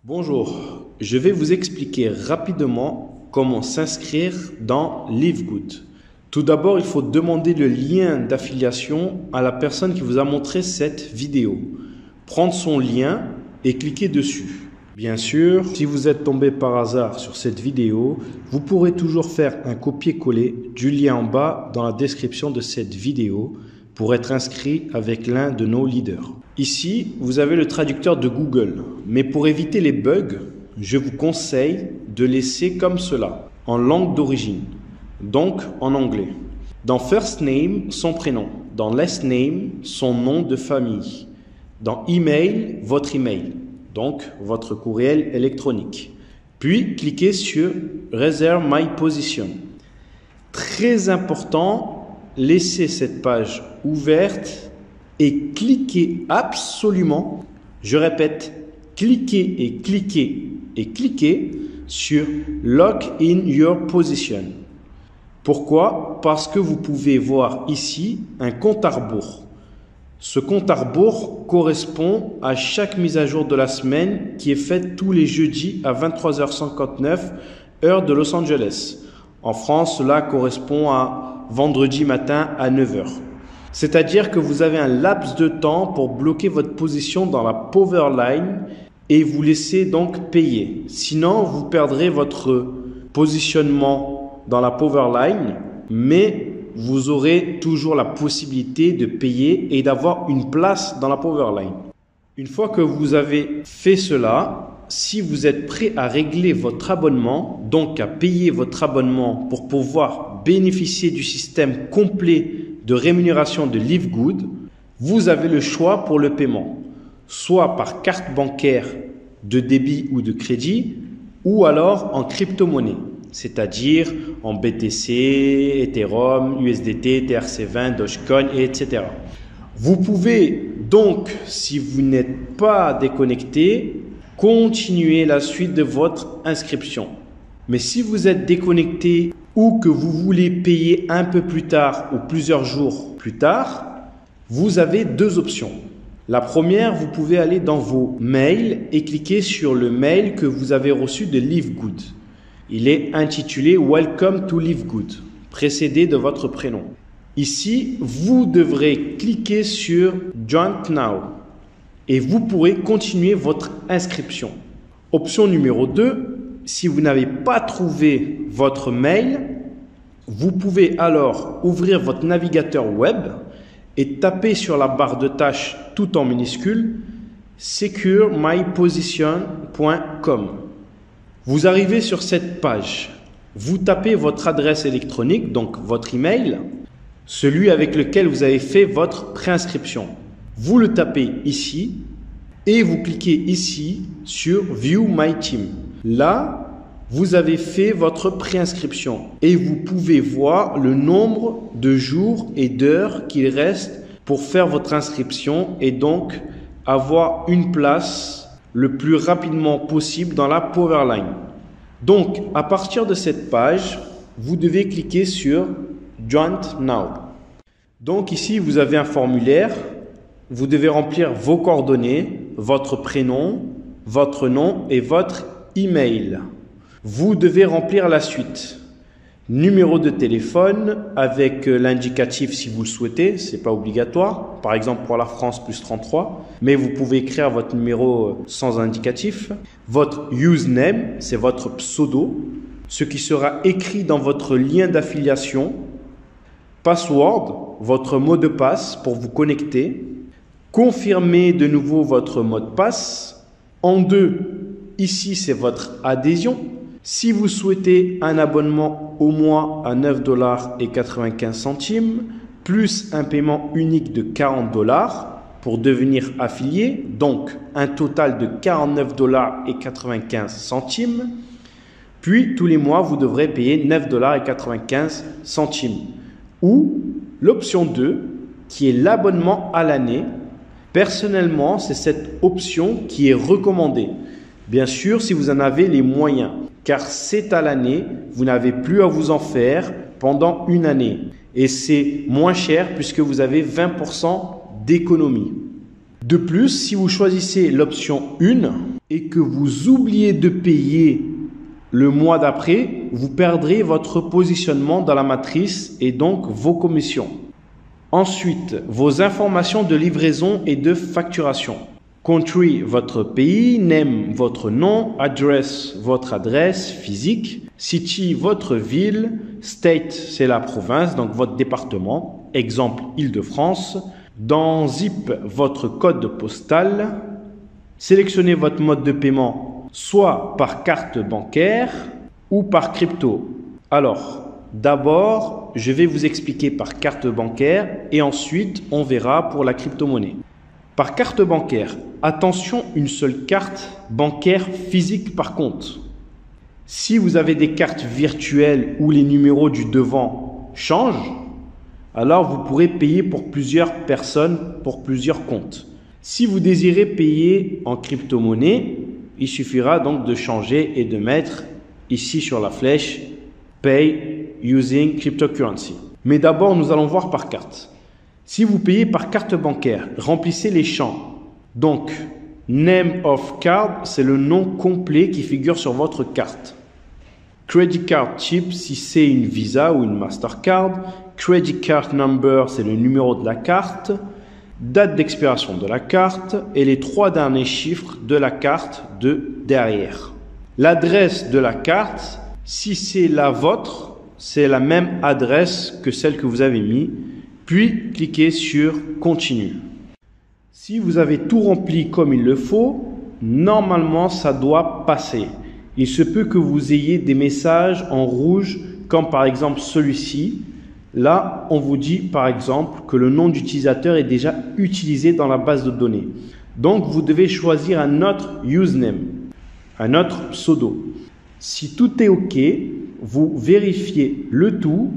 Bonjour, je vais vous expliquer rapidement comment s'inscrire dans LiveGood. Tout d'abord, il faut demander le lien d'affiliation à la personne qui vous a montré cette vidéo. Prendre son lien et cliquer dessus. Bien sûr, si vous êtes tombé par hasard sur cette vidéo, vous pourrez toujours faire un copier-coller du lien en bas dans la description de cette vidéo pour être inscrit avec l'un de nos leaders. Ici, vous avez le traducteur de Google, mais pour éviter les bugs, je vous conseille de laisser comme cela, en langue d'origine, donc en anglais. Dans First Name, son prénom. Dans Last Name, son nom de famille. Dans Email, votre email, donc votre courriel électronique. Puis, cliquez sur Reserve My Position. Très important, laissez cette page ouverte et cliquez absolument, je répète, cliquez et cliquez et cliquez sur Lock in your position. Pourquoi? Parce que vous pouvez voir ici un compte à rebours. Ce compte à rebours correspond à chaque mise à jour de la semaine qui est faite tous les jeudis à 23h59 heure de Los Angeles. En France, cela correspond à vendredi matin à 9h. C'est-à-dire que vous avez un laps de temps pour bloquer votre position dans la Powerline et vous laisser donc payer. Sinon, vous perdrez votre positionnement dans la Powerline, mais vous aurez toujours la possibilité de payer et d'avoir une place dans la Powerline. Une fois que vous avez fait cela, si vous êtes prêt à régler votre abonnement, donc à payer votre abonnement pour pouvoir bénéficier du système complet de rémunération de LiveGood, vous avez le choix pour le paiement, soit par carte bancaire de débit ou de crédit, ou alors en crypto-monnaie, c'est-à-dire en BTC, Ethereum, USDT, TRC20, Dogecoin, etc. Vous pouvez donc, si vous n'êtes pas déconnecté, continuer la suite de votre inscription. Mais si vous êtes déconnecté ou que vous voulez payer un peu plus tard ou plusieurs jours plus tard, vous avez deux options. La première, vous pouvez aller dans vos mails et cliquer sur le mail que vous avez reçu de LiveGood. Il est intitulé Welcome to LiveGood, précédé de votre prénom. Ici, vous devrez cliquer sur Join Now et vous pourrez continuer votre inscription. Option numéro 2, si vous n'avez pas trouvé votre mail, vous pouvez alors ouvrir votre navigateur web et taper sur la barre de tâches tout en minuscule securemyposition.com. Vous arrivez sur cette page. Vous tapez votre adresse électronique, donc votre email, celui avec lequel vous avez fait votre préinscription. Vous le tapez ici et vous cliquez ici sur View My Team. Là, vous avez fait votre préinscription et vous pouvez voir le nombre de jours et d'heures qu'il reste pour faire votre inscription et donc avoir une place le plus rapidement possible dans la Powerline. Donc, à partir de cette page, vous devez cliquer sur Join Now. Donc ici, vous avez un formulaire. Vous devez remplir vos coordonnées, votre prénom, votre nom et votre email. Vous devez remplir la suite. Numéro de téléphone avec l'indicatif si vous le souhaitez, ce n'est pas obligatoire. Par exemple pour la France plus 33, mais vous pouvez écrire votre numéro sans indicatif. Votre username, c'est votre pseudo, ce qui sera écrit dans votre lien d'affiliation. Password, votre mot de passe pour vous connecter. Confirmez de nouveau votre mot de passe. En 2, ici c'est votre adhésion. Si vous souhaitez un abonnement au mois à 9,95 $, plus un paiement unique de 40 $ pour devenir affilié, donc un total de 49,95 $, puis tous les mois vous devrez payer 9,95 $. Ou l'option 2, qui est l'abonnement à l'année. Personnellement, c'est cette option qui est recommandée. Bien sûr, si vous en avez les moyens, car c'est à l'année, vous n'avez plus à vous en faire pendant une année. Et c'est moins cher puisque vous avez 20% d'économie. De plus, si vous choisissez l'option 1 et que vous oubliez de payer le mois d'après, vous perdrez votre positionnement dans la matrice et donc vos commissions. Ensuite, vos informations de livraison et de facturation. Country, votre pays, name, votre nom, address, votre adresse physique, city, votre ville, state, c'est la province, donc votre département, exemple Île-de-France. Dans zip, votre code postal. Sélectionnez votre mode de paiement, soit par carte bancaire ou par crypto. Alors, d'abord, je vais vous expliquer par carte bancaire et ensuite, on verra pour la crypto-monnaie. Par carte bancaire, attention, une seule carte bancaire physique par contre. Si vous avez des cartes virtuelles où les numéros du devant changent, alors vous pourrez payer pour plusieurs personnes, pour plusieurs comptes. Si vous désirez payer en crypto-monnaie, il suffira donc de changer et de mettre ici sur la flèche « Pay using cryptocurrency ». Mais d'abord, nous allons voir par carte. Si vous payez par carte bancaire, remplissez les champs. Donc, Name of Card, c'est le nom complet qui figure sur votre carte. Credit Card Chip, si c'est une Visa ou une Mastercard. Credit Card Number, c'est le numéro de la carte. Date d'expiration de la carte et les 3 derniers chiffres de la carte de derrière. L'adresse de la carte, si c'est la vôtre, c'est la même adresse que celle que vous avez mis. Puis, cliquez sur « Continue ». Si vous avez tout rempli comme il le faut, normalement, ça doit passer. Il se peut que vous ayez des messages en rouge, comme par exemple celui-ci. Là, on vous dit par exemple que le nom d'utilisateur est déjà utilisé dans la base de données. Donc, vous devez choisir un autre username, un autre pseudo. Si tout est OK, vous vérifiez le tout,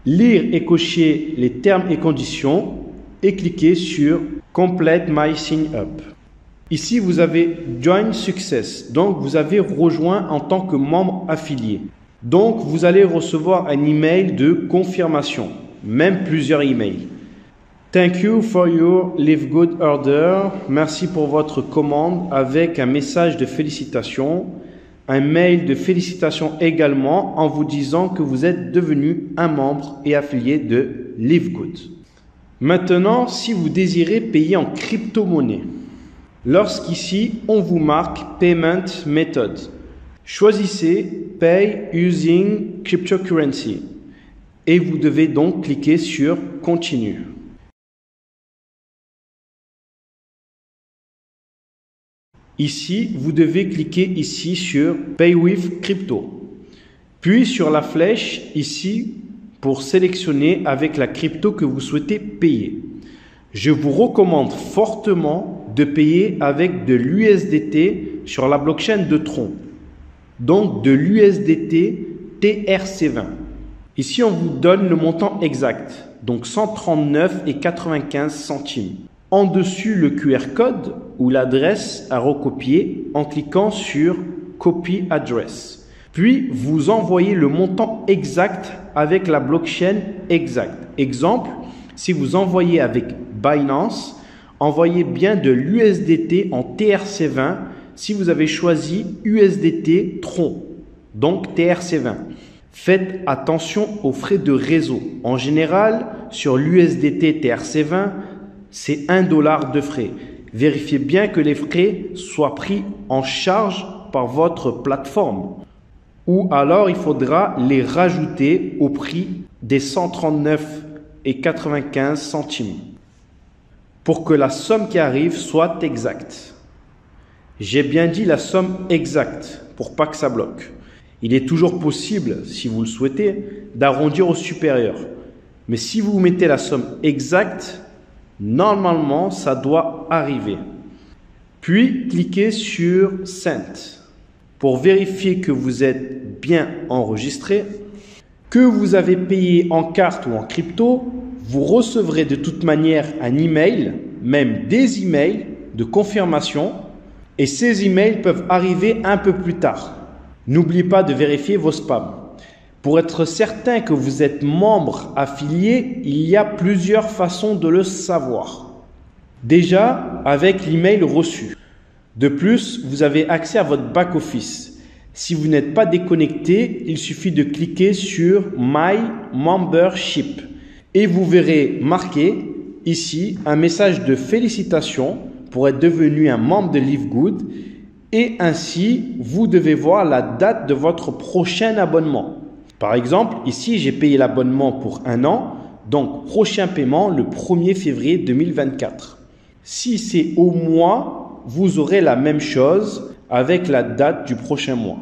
lire et cocher les termes et conditions et cliquez sur Complete my sign up. Ici, vous avez Join Success, donc vous avez rejoint en tant que membre affilié. Donc, vous allez recevoir un email de confirmation, même plusieurs emails. Thank you for your Live Good order. Merci pour votre commande avec un message de félicitations. Un mail de félicitations également en vous disant que vous êtes devenu un membre et affilié de Live Good. Maintenant, si vous désirez payer en crypto-monnaie, lorsqu'ici, on vous marque Payment Method, choisissez Pay using cryptocurrency et vous devez donc cliquer sur Continue. Ici, vous devez cliquer ici sur Pay with Crypto. Puis sur la flèche ici pour sélectionner avec la crypto que vous souhaitez payer. Je vous recommande fortement de payer avec de l'USDT sur la blockchain de Tron. Donc de l'USDT TRC20. Ici, on vous donne le montant exact. Donc 139,95 centimes. En dessus, le QR code ou l'adresse à recopier en cliquant sur Copy Address. Puis, vous envoyez le montant exact avec la blockchain exacte. Exemple, si vous envoyez avec Binance, envoyez bien de l'USDT en TRC20 si vous avez choisi USDT Tron, donc TRC20. Faites attention aux frais de réseau. En général, sur l'USDT TRC20, c'est $1 de frais. Vérifiez bien que les frais soient pris en charge par votre plateforme. Ou alors, il faudra les rajouter au prix des 139,95 centimes pour que la somme qui arrive soit exacte. J'ai bien dit la somme exacte pour pas que ça bloque. Il est toujours possible, si vous le souhaitez, d'arrondir au supérieur. Mais si vous mettez la somme exacte, normalement, ça doit arriver. Puis, cliquez sur Send pour vérifier que vous êtes bien enregistré, que vous avez payé en carte ou en crypto. Vous recevrez de toute manière un email, même des emails de confirmation, et ces emails peuvent arriver un peu plus tard. N'oubliez pas de vérifier vos spams. Pour être certain que vous êtes membre affilié, il y a plusieurs façons de le savoir. Déjà, avec l'email reçu. De plus, vous avez accès à votre back-office. Si vous n'êtes pas déconnecté, il suffit de cliquer sur My Membership et vous verrez marqué ici un message de félicitations pour être devenu un membre de Live Good et ainsi vous devez voir la date de votre prochain abonnement. Par exemple, ici j'ai payé l'abonnement pour 1 an, donc prochain paiement le 1er février 2024. Si c'est au mois, vous aurez la même chose avec la date du prochain mois.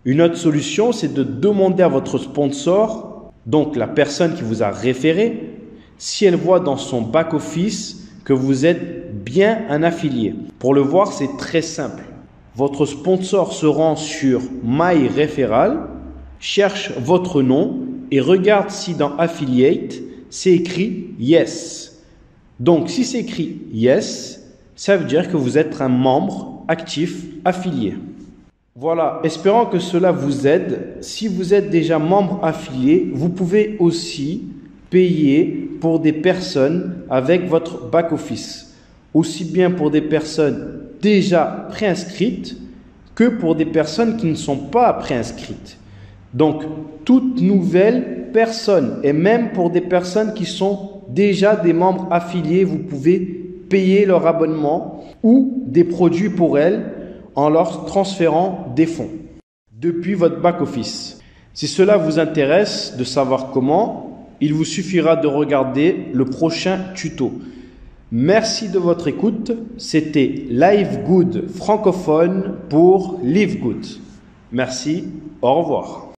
Une autre solution, c'est de demander à votre sponsor, donc la personne qui vous a référé, si elle voit dans son back-office que vous êtes bien un affilié. Pour le voir, c'est très simple. Votre sponsor se rend sur My Referral, cherche votre nom et regarde si dans Affiliate, c'est écrit Yes. Donc, si c'est écrit Yes, ça veut dire que vous êtes un membre actif affilié. Voilà, espérant que cela vous aide. Si vous êtes déjà membre affilié, vous pouvez aussi payer pour des personnes avec votre back-office. Aussi bien pour des personnes déjà préinscrites que pour des personnes qui ne sont pas préinscrites. Donc, toute nouvelle personne et même pour des personnes qui sont déjà des membres affiliés, vous pouvez payer leur abonnement ou des produits pour elles en leur transférant des fonds depuis votre back-office. Si cela vous intéresse de savoir comment, il vous suffira de regarder le prochain tuto. Merci de votre écoute. C'était Live Good francophone pour Live Good. Merci, au revoir.